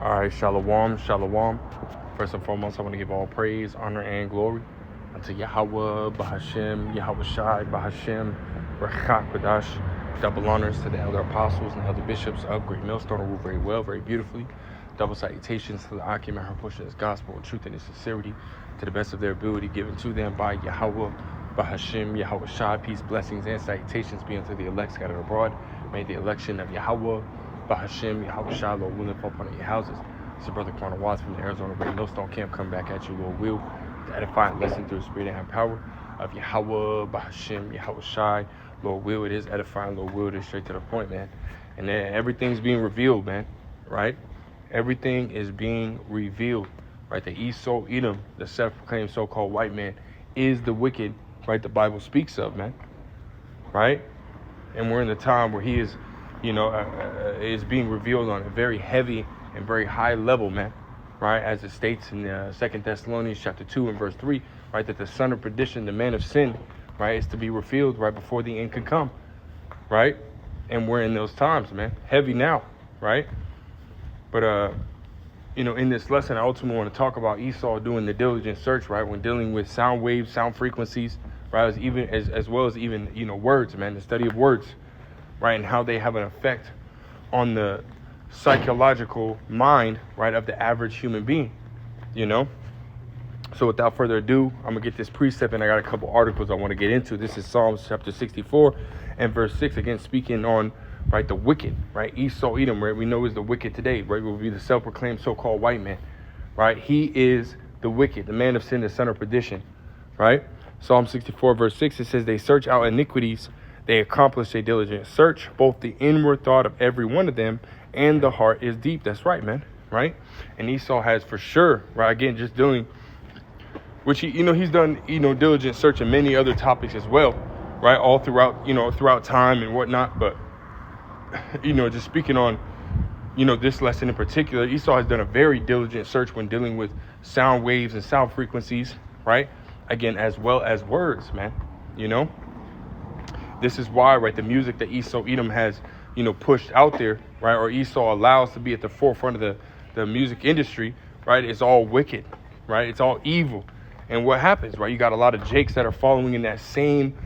All right, shalom, shalom. First and foremost, I want to give all praise, honor, and glory unto Yahweh, Bahashem, Yahweh Shai, Bahashem, Rechak Badash. Double honors to the elder apostles and elder bishops of Great Millstone, who rule very well, very beautifully. Double salutations to the Akim and her pushing his gospel, truth, and sincerity to the best of their ability, given to them by Yahweh, Bahashem, Yahweh Shai. Peace, blessings, and salutations be unto the elect scattered abroad. May the election of Yahweh, Bahashem, Yahweh Shai, Lord willing, fall upon your houses. It's your brother Corner Watts from the Arizona Great Millstone Camp, come back at you, Lord will, to edify and lesson through the spirit and power of Yahweh, Bahashem, Yahweh Shai. Lord will, it is edifying. Lord will, it is straight to the point, man. And then everything's being revealed, man, right? Everything is being revealed, right? The Esau, Edom, the self-proclaimed so-called white man, is the wicked, right? The Bible speaks of, man, right? And we're in the time where he is, is being revealed on a very heavy and very high level, man, right? As it states in 2 Thessalonians chapter 2 and verse 3, right? That the son of perdition, the man of sin, right, is to be revealed right before the end could come, right? And we're in those times, man. Heavy now, right? But, in this lesson, I ultimately want to talk about Esau doing the diligent search, right? When dealing with sound waves, sound frequencies, right? As well as even, words, man, the study of words, right? And how they have an effect on the psychological mind, right, of the average human being, So without further ado, I'm going to get this precept, and I got a couple articles I want to get into. This is Psalms chapter 64 and verse 6, again, speaking on, right, the wicked, right? Esau, Edom, right, we know is the wicked today, right? Will be the self-proclaimed so-called white man, right? He is the wicked, the man of sin, the son of perdition, right? Psalm 64 verse 6, it says, they search out iniquities, they accomplish a diligent search, both the inward thought of every one of them and the heart is deep. That's right, man, right? And Esau has for sure, right, again, just doing, which he's done, diligent search in many other topics as well, right? All throughout, throughout time and whatnot. But, just speaking on, this lesson in particular, Esau has done a very diligent search when dealing with sound waves and sound frequencies, right? Again, as well as words, man, This is why, right, the music that Esau Edom has, pushed out there, right, or Esau allows to be at the forefront of the music industry, right, is all wicked, right? It's all evil. And what happens, right? You got a lot of Jakes that are following in that same,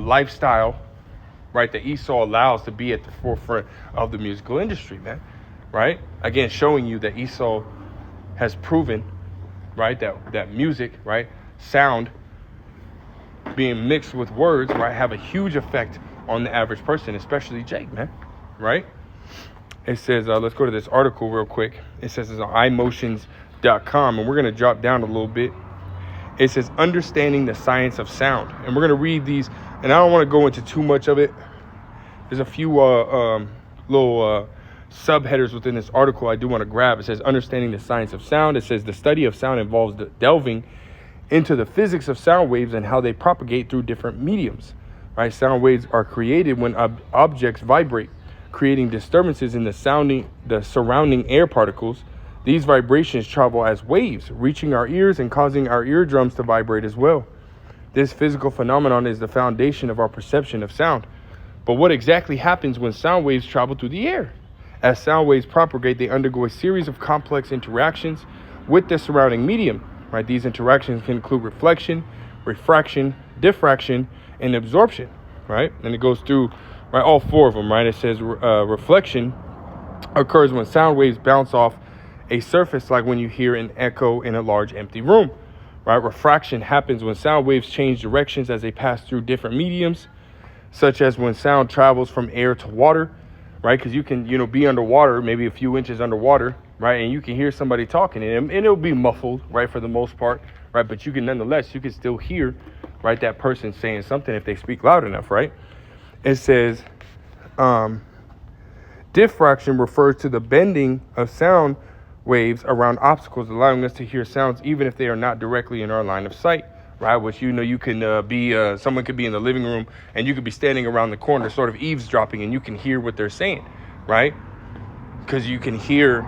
lifestyle, right? That Esau allows to be at the forefront of the musical industry, man, right? Again, showing you that Esau has proven, right, that music, right, sound being mixed with words, right, have a huge effect on the average person, especially Jake, man, right? It says, let's go to this article real quick. It says it's on iMotions.com, and we're going to drop down a little bit. It says understanding the science of sound, and we're going to read these, and I don't want to go into too much of it. There's a few little subheaders within this article I do want to grab. It says understanding the science of sound. It says the study of sound involves delving into the physics of sound waves and how they propagate through different mediums, right? Sound waves are created when objects vibrate, creating disturbances in the surrounding air particles. These vibrations travel as waves, reaching our ears and causing our eardrums to vibrate as well. This physical phenomenon is the foundation of our perception of sound. But what exactly happens when sound waves travel through the air? As sound waves propagate, they undergo a series of complex interactions with the surrounding medium, right? These interactions can include reflection, refraction, diffraction, and absorption, right? And it goes through, right, all four of them, right? It says reflection occurs when sound waves bounce off a surface, like when you hear an echo in a large empty room, right? Refraction happens when sound waves change directions as they pass through different mediums, such as when sound travels from air to water, right? Because you can, be underwater, maybe a few inches underwater, right? And you can hear somebody talking, and it'll be muffled, right, for the most part, right? But you can still hear, right, that person saying something if they speak loud enough, right? It says, diffraction refers to the bending of sound waves around obstacles, allowing us to hear sounds even if they are not directly in our line of sight, right? Which, you can be, someone could be in the living room and you could be standing around the corner sort of eavesdropping, and you can hear what they're saying, right? Because you can hear,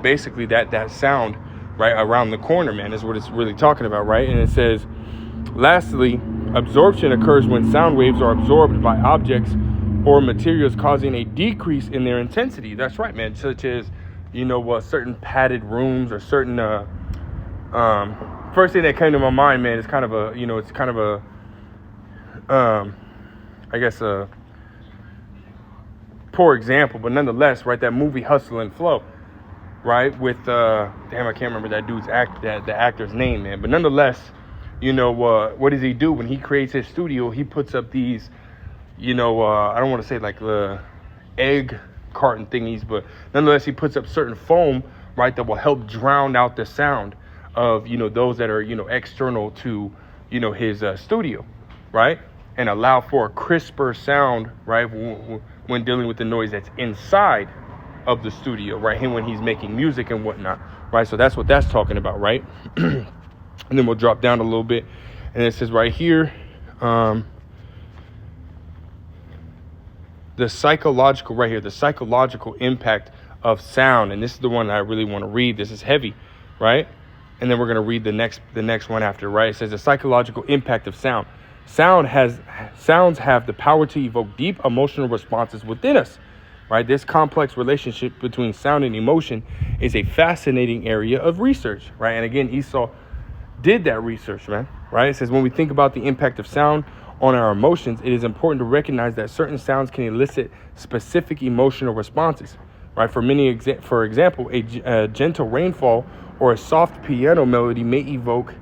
basically that sound, right, around the corner, man, is what it's really talking about, right? And it says, lastly, absorption occurs when sound waves are absorbed by objects or materials causing a decrease in their intensity. That's right, man. Such as, certain padded rooms or certain, first thing that came to my mind, man, is kind of a, it's kind of a, I guess a poor example, but nonetheless, right, that movie Hustle and Flow, right, with, I can't remember that dude's the actor's name, man, but nonetheless, what does he do when he creates his studio? He puts up these, I don't want to say like the egg carton thingies, but nonetheless, he puts up certain foam, right, that will help drown out the sound of, those that are, external to, his studio, right, and allow for a crisper sound, right, when dealing with the noise that's inside of the studio, right, and when he's making music and whatnot, right, so that's what that's talking about, right. And then we'll drop down a little bit, and it says right here, the psychological impact of sound. And this is the one I really want to read. This is heavy, right? And then we're going to read the next one after, right? It says the psychological impact of sound. Sounds have the power to evoke deep emotional responses within us, right? This complex relationship between sound and emotion is a fascinating area of research, right? And again, Esau did that research, man, right? It says when we think about the impact of sound on our emotions, it is important to recognize that certain sounds can elicit specific emotional responses, right? For example, a gentle rainfall or a soft piano melody may evoke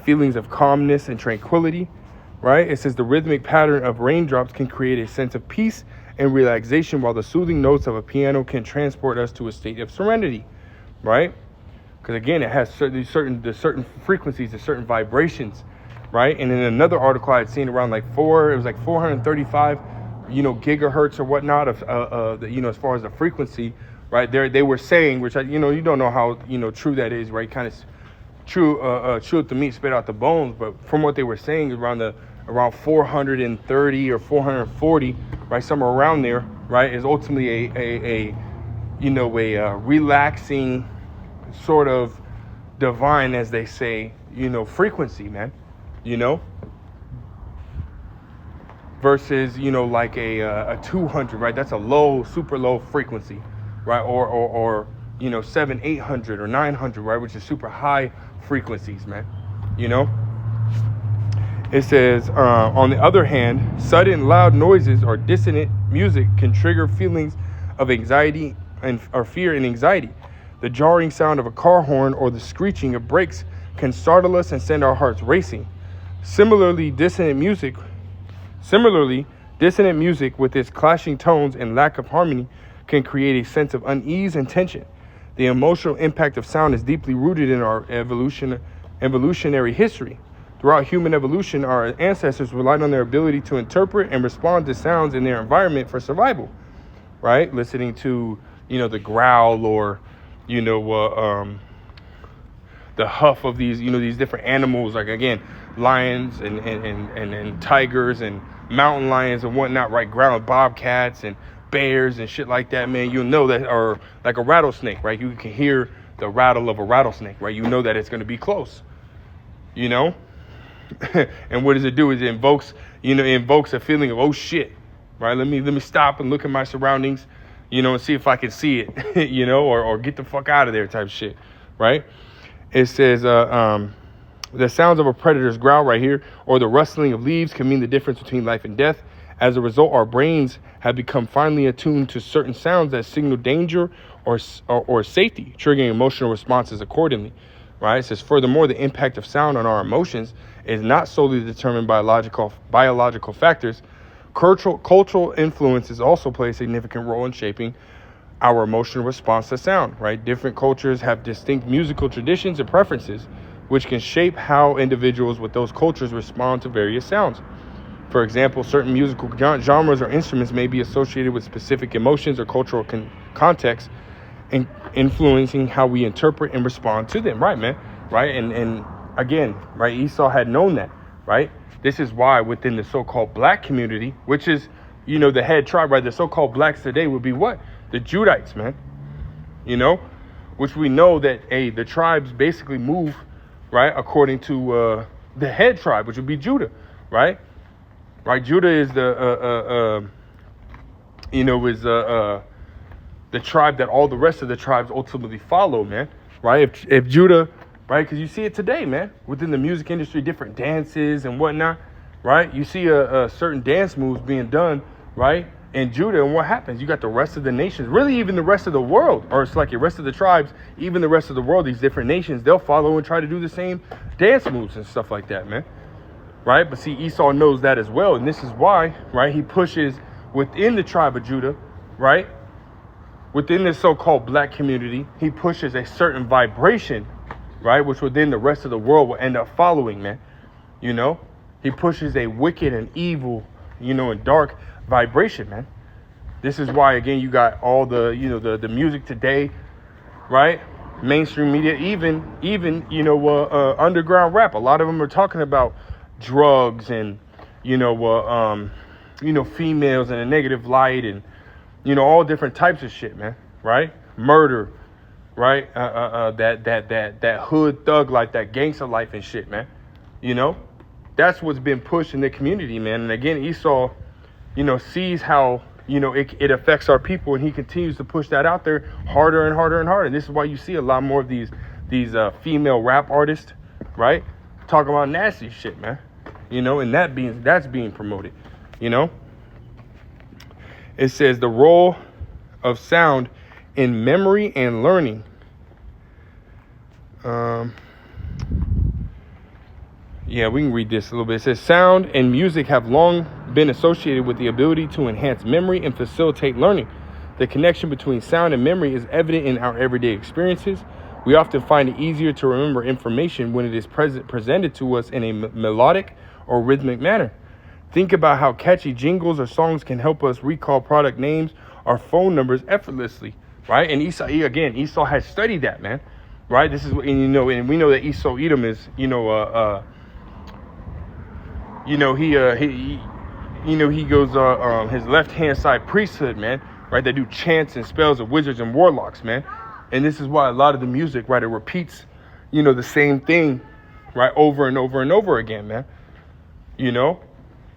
feelings of calmness and tranquility, right? It says the rhythmic pattern of raindrops can create a sense of peace and relaxation, while the soothing notes of a piano can transport us to a state of serenity, right? Because again, it has certain frequencies and certain vibrations, right? And in another article I had seen around it was like 435, gigahertz or whatnot of, as far as the frequency, right? They were saying, which you don't know how, true that is, right? Kind of chew the meat, spit out the bones. But from what they were saying, around 430 or 440, right? Somewhere around there, right? Is ultimately a relaxing sort of divine, as they say, frequency, man, versus, like a 200, right? That's a low, super low frequency, right? Or 700, 800 or 900, right? Which is super high frequencies, man, It says, on the other hand, sudden loud noises or dissonant music can trigger feelings of anxiety or fear and anxiety. The jarring sound of a car horn or the screeching of brakes can startle us and send our hearts racing. Similarly, dissonant music with its clashing tones and lack of harmony can create a sense of unease and tension. The emotional impact of sound is deeply rooted in our evolutionary history. Throughout human evolution, our ancestors relied on their ability to interpret and respond to sounds in their environment for survival, right? Listening to, the growl or the huff of these, these different animals, like, again, lions and tigers and mountain lions and whatnot, right? Growling, bobcats and bears and shit like that, man. That, or like a rattlesnake, right? You can hear the rattle of a rattlesnake, right? That it's going to be close, and what does it do? It invokes a feeling of, oh shit, right? Let me stop and look at my surroundings, and see if I can see it, or get the fuck out of there type shit, right? It says, the sounds of a predator's growl right here, or the rustling of leaves, can mean the difference between life and death. As a result, our brains have become finely attuned to certain sounds that signal danger or safety, triggering emotional responses accordingly, right? It says, furthermore, the impact of sound on our emotions is not solely determined by biological factors. Cultural influences also play a significant role in shaping our emotional response to sound, right? Different cultures have distinct musical traditions and preferences, which can shape how individuals with those cultures respond to various sounds. For example, certain musical genres or instruments may be associated with specific emotions or cultural contexts, influencing how we interpret and respond to them, right, man? Right? And again, right, Esau had known that, right? This is why within the so-called black community, which is, the head tribe, right? The so-called blacks today would be what? The Judites, man. Which we know that, the tribes basically move, right, according to the head tribe, which would be Judah, right? Right, Judah is the is the tribe that all the rest of the tribes ultimately follow, man. Right? If Judah, right? Because you see it today, man, within the music industry, different dances and whatnot, right? You see a certain dance moves being done, right? In Judah, and what happens? You got the rest of the nations, really even the rest of the world, or it's like the rest of the tribes, even the rest of the world, these different nations, they'll follow and try to do the same dance moves and stuff like that, man. Right? But see, Esau knows that as well, and this is why, right, he pushes within the tribe of Judah, right? Within this so-called black community, he pushes a certain vibration, right, which within the rest of the world will end up following, man. He pushes a wicked and evil, and dark vibration, man. This is why, again, you got all the, the music today, right? Mainstream media, even underground rap. A lot of them are talking about drugs and, females in a negative light and, all different types of shit, man. Right? Murder, right? That hood thug life, that gangster life and shit, man. That's what's been pushed in the community, man. And again, Esau, sees how, it affects our people, and he continues to push that out there harder and harder and harder. And this is why you see a lot more of these female rap artists, right? Talking about nasty shit, man. And that's being promoted, It says the role of sound in memory and learning. We can read this a little bit. It says sound and music have long been associated with the ability to enhance memory and facilitate learning. The connection between sound and memory is evident in our everyday experiences. We often find it easier to remember information when it is presented to us in a melodic or rhythmic manner. Think about how catchy jingles or songs can help us recall product names or phone numbers effortlessly, right? And Esau has studied that, man, right? This is, and we know that Esau Edom is, he goes his left hand side priesthood, man, right? They do chants and spells of wizards and warlocks, man. And this is why a lot of the music, right, it repeats, the same thing, right, over and over and over again, man.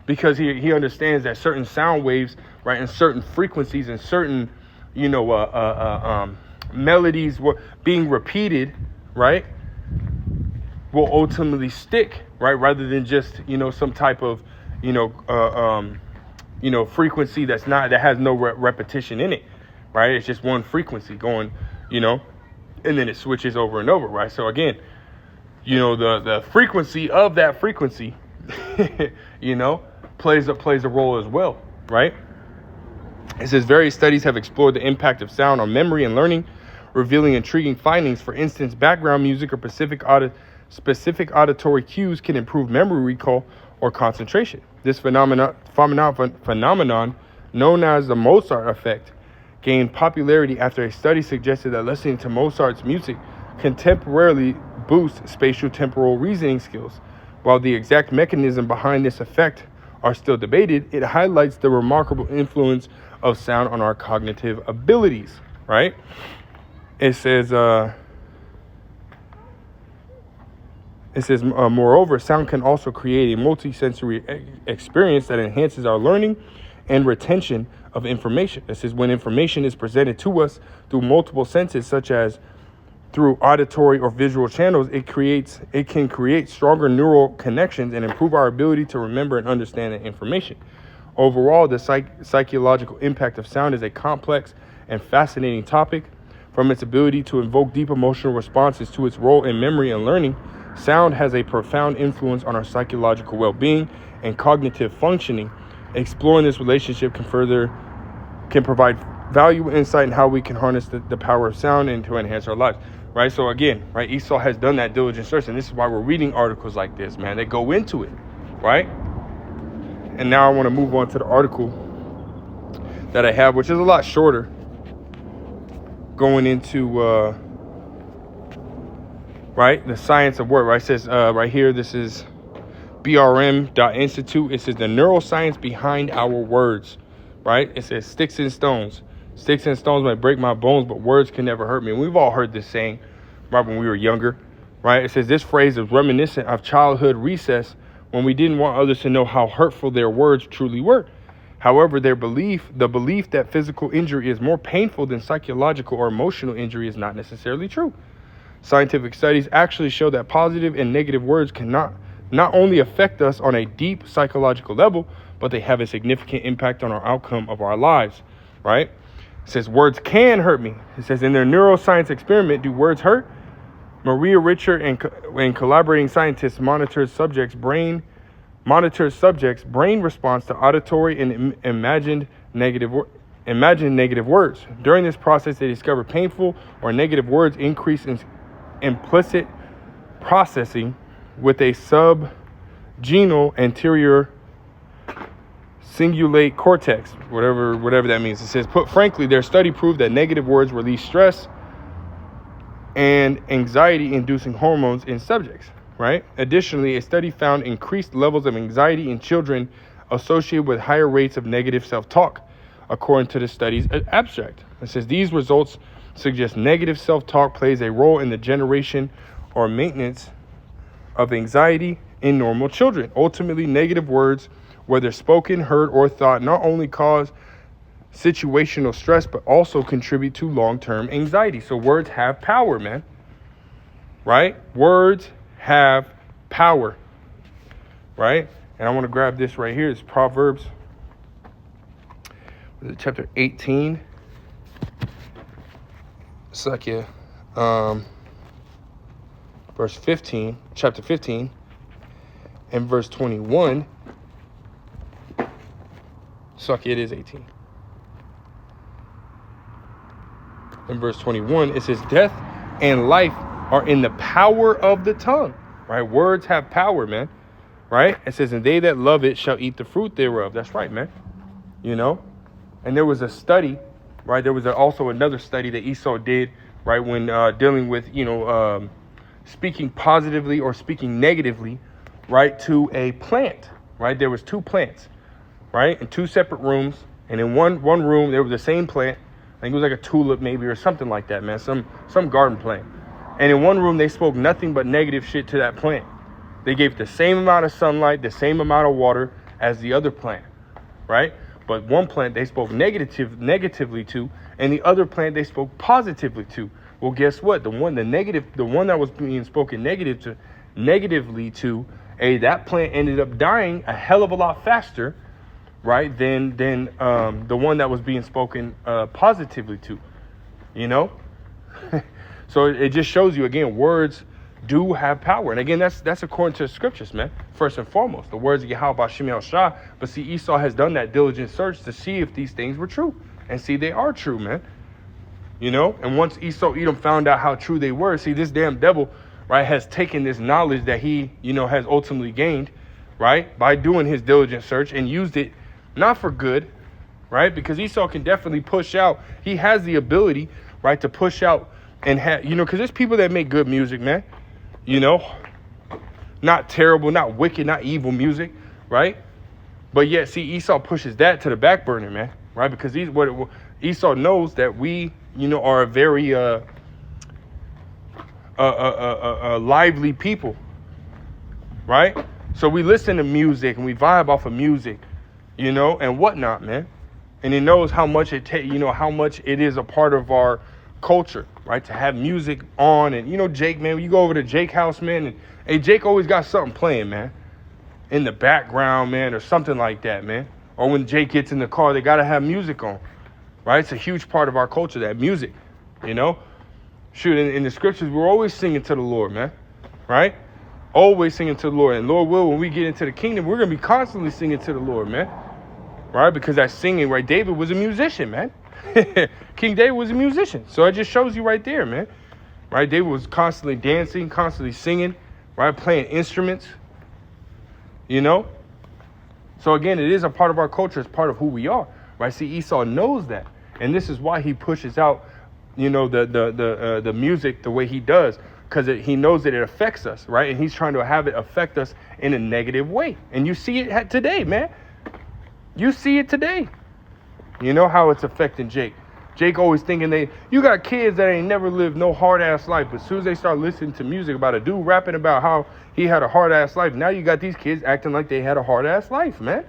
Because he understands that certain sound waves, right, and certain frequencies and certain, melodies being repeated, right, will ultimately stick, right, rather than just, some type of, frequency that has no repetition in it, right? It's just one frequency going, and then it switches over and over, right? So again, the frequency of that frequency, plays a role as well, right? It says various studies have explored the impact of sound on memory and learning, revealing intriguing findings. For instance, background music or specific auditory cues can improve memory recall or concentration. This phenomenon known as the Mozart effect gained popularity after a study suggested that listening to Mozart's music can temporarily boost spatial temporal reasoning skills. While the exact mechanism behind this effect are still debated, it highlights the remarkable influence of sound on our cognitive abilities, right? It says, moreover, sound can also create a multi-sensory experience that enhances our learning and retention of information. This is when information is presented to us through multiple senses, such as through auditory or visual channels, it can create stronger neural connections and improve our ability to remember and understand the information. Overall, the psychological impact of sound is a complex and fascinating topic. From its ability to invoke deep emotional responses to its role in memory and learning, sound has a profound influence on our psychological well-being and cognitive functioning. Exploring this relationship can provide valuable insight in how we can harness the power of sound and to enhance our lives. Right. So again, right, Esau has done that diligent search, and this is why we're reading articles like this, man. They go into it. Right. And now I want to move on to the article that I have, which is a lot shorter, going into right, the science of word. Right. It says right here, this is brm.institute. It says the neuroscience behind our words. Right. It says sticks and stones. Sticks and stones might break my bones, but words can never hurt me. And we've all heard this saying, right, when we were younger, right? It says this phrase is reminiscent of childhood recess when we didn't want others to know how hurtful their words truly were. However, the belief that physical injury is more painful than psychological or emotional injury is not necessarily true. Scientific studies actually show that positive and negative words can not only affect us on a deep psychological level, but they have a significant impact on our outcome of our lives, right? It says words can hurt me. It says in their neuroscience experiment, do words hurt? Maria Richard and collaborating scientists monitored subjects' brain response to auditory and imagined negative words. During this process, they discovered painful or negative words increase in implicit processing with a subgenal anterior cingulate cortex, whatever that means. It says, put frankly, their study proved that negative words release stress and anxiety-inducing hormones in subjects, right? Additionally, a study found increased levels of anxiety in children associated with higher rates of negative self-talk, according to the study's abstract. It says these results suggest negative self-talk plays a role in the generation or maintenance of anxiety in normal children. Ultimately, negative words, whether spoken, heard, or thought, not only cause situational stress, but also contribute to long-term anxiety. So words have power, man. Right? Words have power. Right? And I want to grab this right here. It's Proverbs chapter 18. It's like verse 15, chapter 15, and verse 21. It is 18. In verse 21, it says, death and life are in the power of the tongue. Right? Words have power, man. Right? It says, and they that love it shall eat the fruit thereof. That's right, man. You know? And there was a study, right? There was also another study that Esau did, right? When dealing with, speaking positively or speaking negatively, right? To a plant, right? There was two plants, right? In two separate rooms. And in one room, there was the same plant. I think it was like a tulip maybe or something like that, man. Some garden plant. And in one room, they spoke nothing but negative shit to that plant. They gave the same amount of sunlight, the same amount of water as the other plant, right? But one plant they spoke negatively to, and the other plant they spoke positively to. Well, guess what? The one that was being spoken negatively to, that plant ended up dying a hell of a lot faster, right? Than the one that was being spoken positively to, you know. So it just shows you again, words do have power. And again, that's according to the scriptures, man. First and foremost, the words of Yahweh Shem Shah. But see, Esau has done that diligent search to see if these things were true. And see, they are true, man. You know, and once Esau Edom found out how true they were, see, this damn devil, right, has taken this knowledge that he, has ultimately gained, right, by doing his diligent search and used it not for good, right, because Esau can definitely push out. He has the ability, right, to push out and have, because there's people that make good music, man. Not terrible, not wicked, not evil music, right? But yet, see, Esau pushes that to the back burner, man, right? Because Esau knows that we, are a very lively people, right? So we listen to music and we vibe off of music, and whatnot, man. And he knows how much how much it is a part of our culture, right? To have music on. And Jake, man, when you go over to Jake house, man, and hey, Jake always got something playing, man, in the background, man, or something like that, man. Or when Jake gets in the car, they gotta have music on, right? It's a huge part of our culture, that music, Shoot, in the scriptures, we're always singing to the Lord, man, right? Always singing to the Lord. And Lord will, when we get into the kingdom, we're gonna be constantly singing to the Lord, man, right? Because that singing, right? David was a musician, man. King David was a musician. So it just shows you right there, man. Right? David was constantly dancing, constantly singing, right? Playing instruments, So again, it is a part of our culture. It's part of who we are, right? See, Esau knows that. And this is why he pushes out, the music the way he does, because he knows that it affects us, right? And he's trying to have it affect us in a negative way. And you see it today, man. You see it today. You know how it's affecting Jake. Jake always thinking you got kids that ain't never lived no hard ass life, but as soon as they start listening to music about a dude rapping about how he had a hard ass life, now you got these kids acting like they had a hard ass life, man.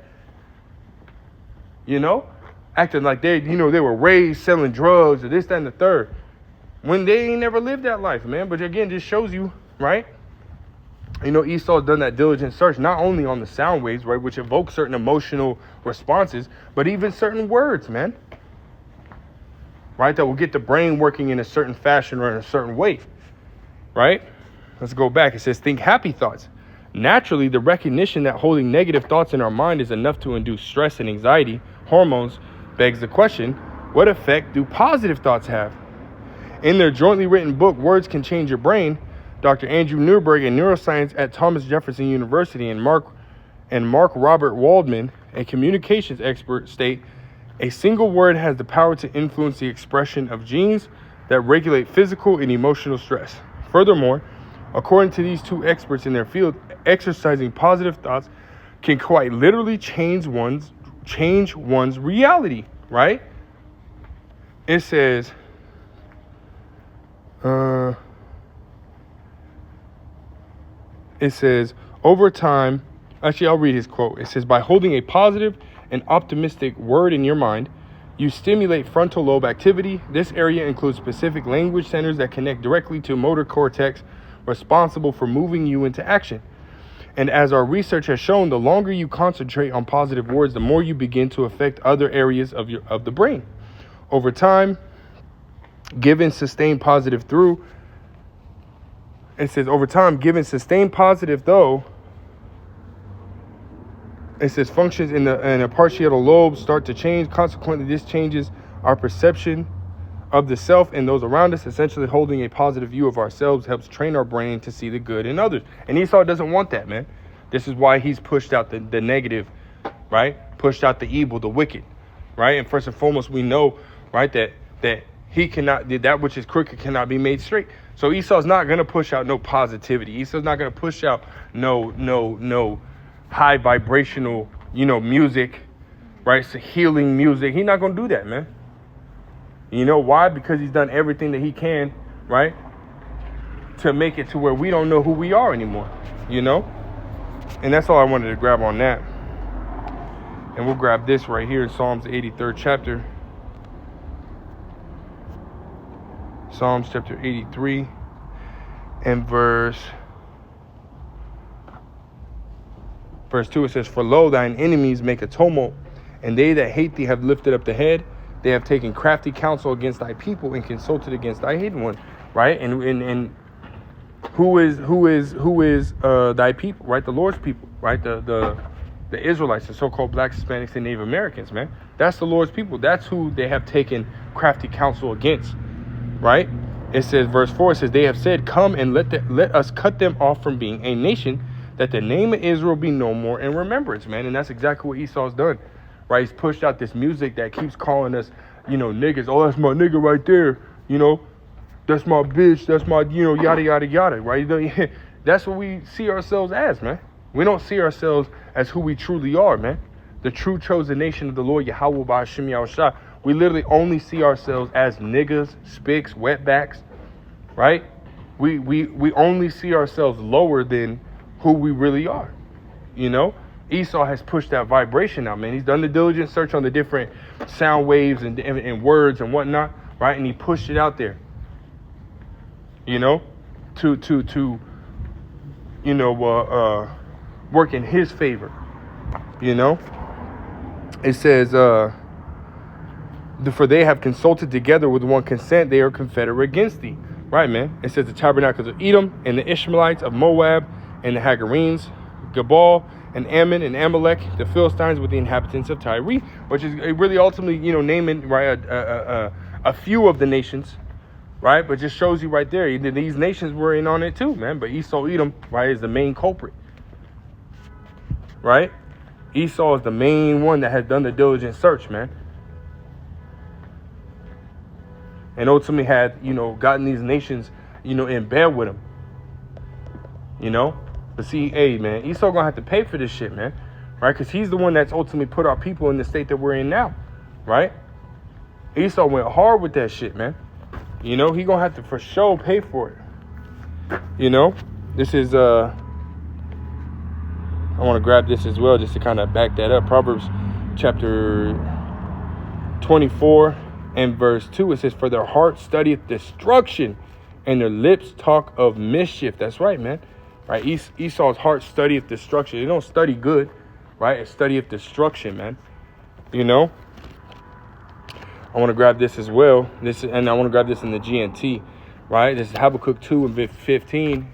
you know, acting like they were raised selling drugs or this, that, and the third, when they ain't never lived that life, man. But again, just shows you, right? Esau's done that diligent search, not only on the sound waves, right, which evoke certain emotional responses, but even certain words, man, right, that will get the brain working in a certain fashion or in a certain way, right? Let's go back. It says, think happy thoughts. Naturally, the recognition that holding negative thoughts in our mind is enough to induce stress and anxiety hormones begs the question, what effect do positive thoughts have? In their jointly written book, Words Can Change Your Brain, Dr. Andrew Newberg, a neuroscience at Thomas Jefferson University, and Mark Robert Waldman, a communications expert, state, a single word has the power to influence the expression of genes that regulate physical and emotional stress. Furthermore, according to these two experts in their field, exercising positive thoughts can quite literally change one's reality, right? It says, over time, actually, I'll read his quote. It says, by holding a positive and optimistic word in your mind, you stimulate frontal lobe activity. This area includes specific language centers that connect directly to motor cortex, responsible for moving you into action. And as our research has shown, the longer you concentrate on positive words, the more you begin to affect other areas of the brain. Over time, given sustained positive though, it says functions in the parietal lobe start to change. Consequently, this changes our perception of the self and those around us. Essentially, holding a positive view of ourselves helps train our brain to see the good in others. And Esau doesn't want that, man. This is why he's pushed out the negative, right? Pushed out the evil, the wicked, right? And first and foremost, we know, right, that he cannot, that which is crooked cannot be made straight. So Esau's not going to push out no positivity. Esau's not going to push out no high vibrational, music, right? So healing music. He's not going to do that, man. You know why? Because he's done everything that he can, right, to make it to where we don't know who we are anymore, And that's all I wanted to grab on that. And we'll grab this right here in Psalms 83rd chapter. Psalms chapter 83 and verse 2. It says, for lo, thine enemies make a tumult, and they that hate thee have lifted up the head. They have taken crafty counsel against thy people and consulted against thy hidden one, right? And who is thy people, right? The Lord's people, right? The Israelites, the so-called blacks, Hispanics, and Native Americans, man. That's the Lord's people. That's who they have taken crafty counsel against, right? It says, verse 4, it says, they have said, come and let us cut them off from being a nation, that the name of Israel be no more in remembrance, man. And that's exactly what Esau's done, right? He's pushed out this music that keeps calling us, niggas. Oh, that's my nigga right there, That's my bitch. That's my, yada, yada, yada, right? That's what we see ourselves as, man. We don't see ourselves as who we truly are, man. The true chosen nation of the Lord, Yahweh Ba'Hashem Yahushua. We literally only see ourselves as niggas, spicks, wetbacks, right? We only see ourselves lower than who we really are, Esau has pushed that vibration out, man. He's done the diligent search on the different sound waves and words and whatnot, right? And he pushed it out there, to work in his favor, It says, for they have consulted together with one consent, they are confederate against thee. Right, man. It says the tabernacles of Edom and the Ishmaelites of Moab and the Hagarenes, Gebal and Ammon and Amalek, the Philistines with the inhabitants of Tyre, which is really ultimately, naming, right, a few of the nations, right? But just shows you right there, these nations were in on it too, man. But Esau, Edom, right, is the main culprit, right? Esau is the main one that has done the diligent search, man. And ultimately had, gotten these nations, in bed with him, But see, hey, man, Esau gonna have to pay for this shit, man, right? Because he's the one that's ultimately put our people in the state that we're in now, right? Esau went hard with that shit, man. He gonna have to for sure pay for it. This is I want to grab this as well just to kind of back that up. Proverbs chapter 24 and verse 2, it says, for their heart studieth destruction, and their lips talk of mischief. That's right, man. Right? Esau's heart studieth destruction. They don't study good, right? It studieth destruction, man. You know? I want to grab this as well. And I want to grab this in the GNT, right? This is Habakkuk 2 and 15.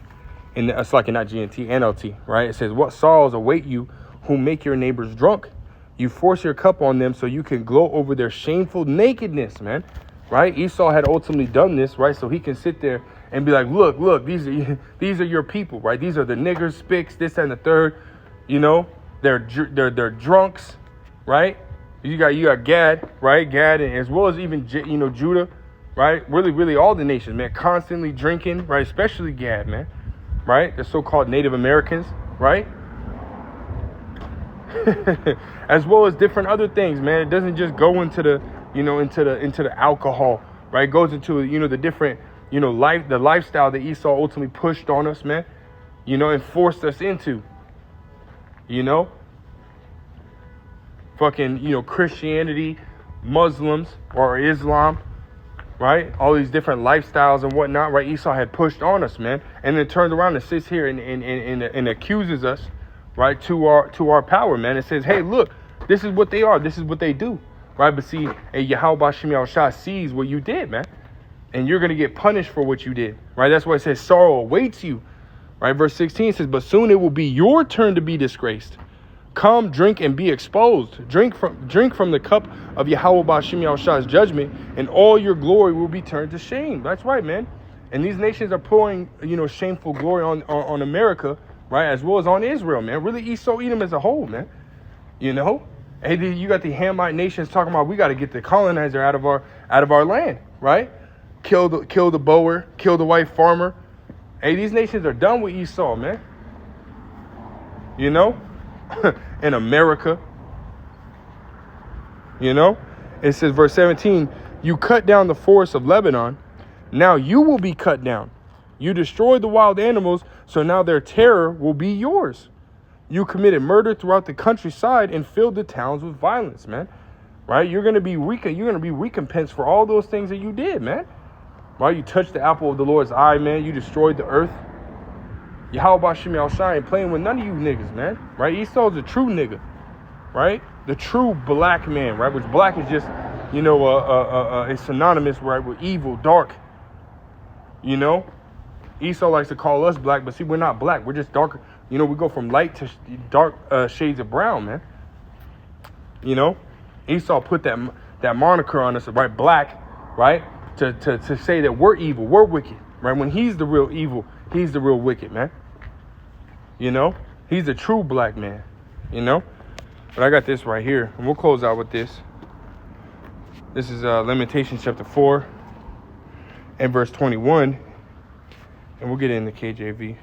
And it's like not GNT, NLT, right? It says, what sorrows await you who make your neighbors drunk? You force your cup on them so you can gloat over their shameful nakedness, man. Right? Esau had ultimately done this, right? So he can sit there and be like, look, these are your people, right? These are the niggers, spics, this and the third. You know, they're drunks, right? You got Gad, right? Gad, and as well as even Judah, right? Really all the nations, man, constantly drinking, right? Especially Gad, man, right? The so-called Native Americans, right? As well as different other things, man. It doesn't just go into the into the alcohol, right? It goes into the different the lifestyle that Esau ultimately pushed on us, man, and forced us into, fucking Christianity, Muslims, or Islam, right? All these different lifestyles and whatnot, right? Esau had pushed on us, man, and then turns around and sits here and accuses us, right, to our power, man. It says, hey, look, this is what they are, this is what they do, right? But see, Yahweh Bashim Yahushua sees what you did, man, and you're gonna get punished for what you did, right? That's why it says sorrow awaits you, right? Verse 16 says, but soon it will be your turn to be disgraced. Come, drink, and be exposed. Drink from the cup of Yahweh Bashim Yahushua's judgment, and all your glory will be turned to shame. That's right, man. And these nations are pouring, shameful glory on America, right, as well as on Israel, man. Really, Esau, Edom as a whole, man. Hey, you got the Hamite nations talking about we got to get the colonizer out of our land, right? Kill the Boer, kill the white farmer. Hey, these nations are done with Esau, man. In America, it says, verse 17, you cut down the forests of Lebanon. Now you will be cut down. You destroyed the wild animals, so now their terror will be yours. You committed murder throughout the countryside and filled the towns with violence, man. Right? You're gonna be recompensed for all those things that you did, man. Right? You touched the apple of the Lord's eye, man. You destroyed the earth. Yahweh Bashim Yahushua ain't playing with none of you niggas, man. Right? Esau's a true nigga, right? The true black man, right? Which black is just, it's synonymous, right, with evil, dark. Esau likes to call us black, but see, we're not black. We're just darker. We go from light to dark shades of brown, man. Esau put that moniker on us, right, black, right, to say that we're evil, we're wicked, right? When he's the real evil, he's the real wicked, man. He's a true black man, But I got this right here, and we'll close out with this. This is Lamentations chapter 4 and verse 21. And we'll get it in the KJV.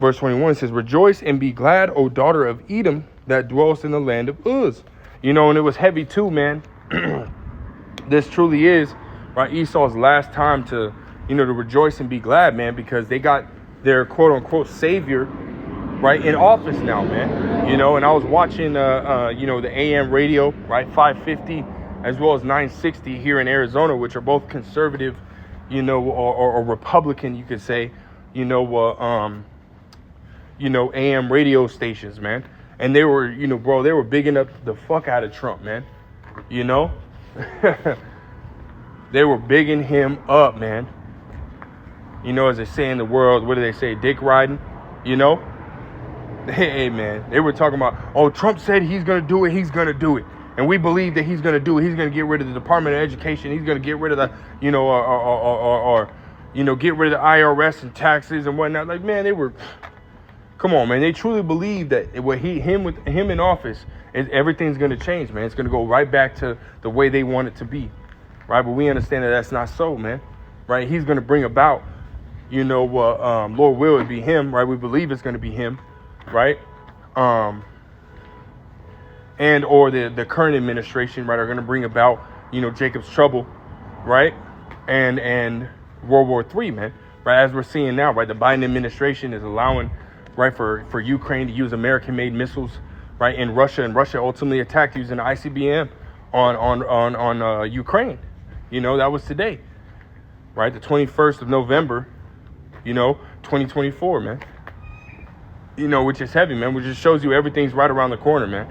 Verse 21 says, rejoice and be glad, O daughter of Edom, that dwells in the land of Uz. And it was heavy too, man. This truly is, right, Esau's last time to rejoice and be glad, man, because they got their quote unquote savior, right, in office now, man. And I was watching, the AM radio, right, 550, as well as 960 here in Arizona, which are both conservative, or Republican, you could say, AM radio stations, man. And they were, bro, they were bigging up the fuck out of Trump, man. They were bigging him up, man. As they say in the world, what do they say? Dick riding, Hey, man, they were talking about, oh, Trump said he's going to do it. He's going to do it. And we believe that he's going to do it. He's going to get rid of the Department of Education. He's going to get rid of the, get rid of the IRS and taxes and whatnot. Like, man, they were, come on, man. They truly believe that with him in office, everything's going to change, man. It's going to go right back to the way they want it to be, right? But we understand that that's not so, man, right? He's going to bring about, Lord will it be him, right? We believe it's going to be him, right? And or the current administration, right, are going to bring about, Jacob's trouble, right? And World War III, man, right? As we're seeing now, right? The Biden administration is allowing, right, for Ukraine to use American-made missiles, right, in Russia, and Russia ultimately attacked using the ICBM, on Ukraine. You know, that was today, right? The 21st of November, 2024, man. Which is heavy, man. Which just shows you everything's right around the corner, man.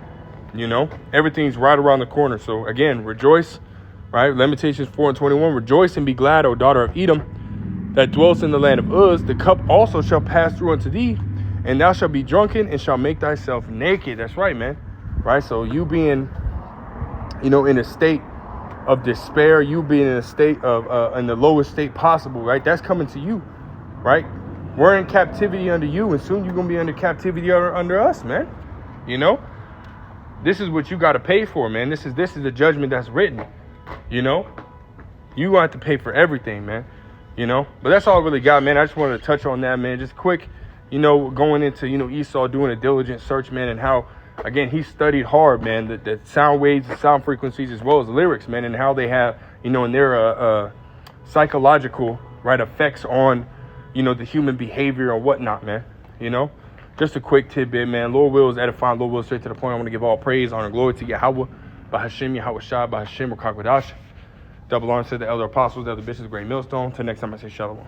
Everything's right around the corner. So again, rejoice, right? Lamentations 4:21. Rejoice and be glad, O daughter of Edom, that dwells in the land of Uz. The cup also shall pass through unto thee, and thou shalt be drunken and shalt make thyself naked. That's right, man. Right? So you being, in a state of despair, you being in a state of, in the lowest state possible, right? That's coming to you, right? We're in captivity under you, and soon you're going to be under captivity under us, man. This is what you got to pay for, man. This is the judgment that's written, You going to have to pay for everything, man. But that's all I really got, man. I just wanted to touch on that, man. Just quick, going into, Esau doing a diligent search, man, and how, again, he studied hard, man, the sound waves, the sound frequencies, as well as lyrics, man, and how they have, in their psychological, right, effects on, the human behavior and whatnot, man. Just a quick tidbit, man. Lord wills edifying, Lord wills straight to the point. I want to give all praise, honor, glory to Yahweh, by Hashem, Yahweh Shai, by Hashem, Rakakwadash. Double honor to the elder apostles, the elder bishops, great millstone. Till next time, I say shalom.